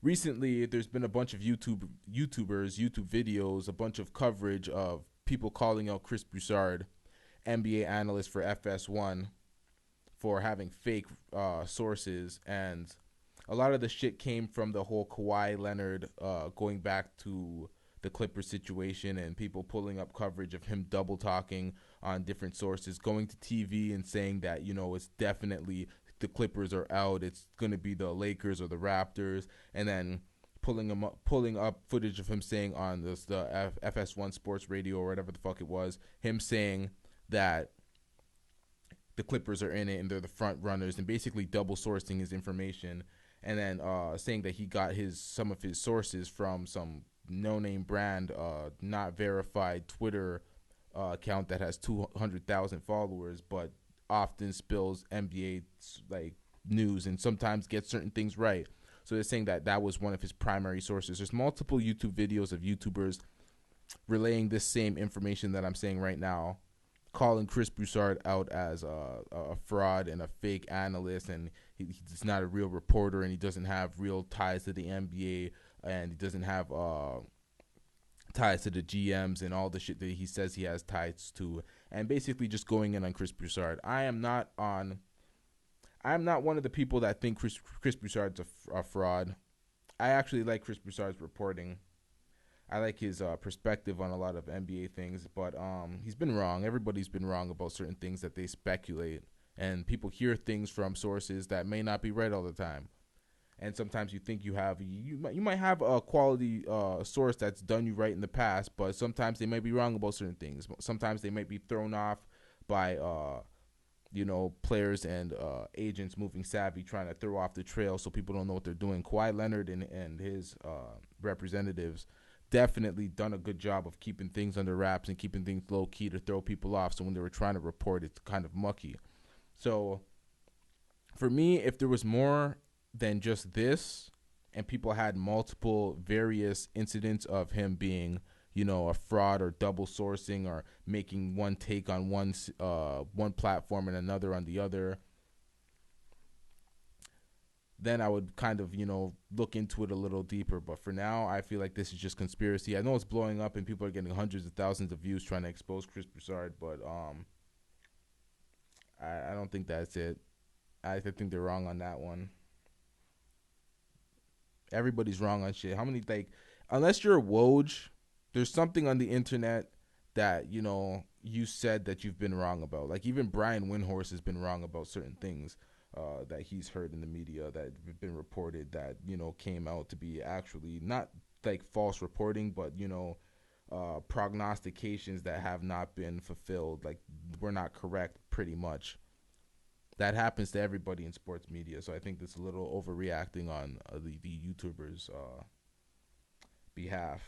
recently there's been a bunch of YouTube videos, a bunch of coverage of people calling out Chris Broussard, NBA analyst for FS1, for having fake sources, and a lot of the shit came from the whole Kawhi Leonard going back to the Clippers situation and people pulling up coverage of him double talking on different sources, going to TV and saying that, it's definitely the Clippers are out. It's going to be the Lakers or the Raptors, and then pulling up footage of him saying on the FS1 Sports Radio or whatever the fuck it was, him saying that the Clippers are in it and they're the front runners, and basically double sourcing his information, and then saying that he got some of his sources from some no-name brand, not verified Twitter account that has 200,000 followers, but often spills NBA like news and sometimes gets certain things right. So they're saying that was one of his primary sources. There's multiple YouTube videos of YouTubers relaying this same information that I'm saying right now, calling Chris Broussard out as a fraud and a fake analyst, and he's not a real reporter, and he doesn't have real ties to the NBA, and he doesn't have ties to the GMs and all the shit that he says he has ties to, and basically just going in on Chris Broussard. I am not one of the people that think Chris Broussard's a fraud. I actually like Chris Broussard's reporting. I like his perspective on a lot of NBA things, but he's been wrong. Everybody's been wrong about certain things that they speculate, and people hear things from sources that may not be right all the time. And sometimes you think you might have a quality source that's done you right in the past, but sometimes they might be wrong about certain things. Sometimes they might be thrown off by players and agents moving savvy, trying to throw off the trail so people don't know what they're doing. Kawhi Leonard and his representatives definitely done a good job of keeping things under wraps and keeping things low key to throw people off. So when they were trying to report, it's kind of mucky. So for me, if there was more than just this, and people had multiple various incidents of him being, a fraud or double sourcing or making one take on one platform and another on the other, then I would kind of, look into it a little deeper. But for now, I feel like this is just conspiracy. I know it's blowing up and people are getting hundreds of thousands of views trying to expose Chris Broussard, but I don't think that's it. I think they're wrong on that one. Everybody's wrong on shit. How many, unless you're a Woj, there's something on the internet that, you said that you've been wrong about. Like, even Brian Windhorst has been wrong about certain things that he's heard in the media that have been reported that, came out to be actually not like false reporting, but, prognostications that have not been fulfilled. Like, were not correct pretty much. That happens to everybody in sports media. So I think that's a little overreacting on the YouTubers' behalf.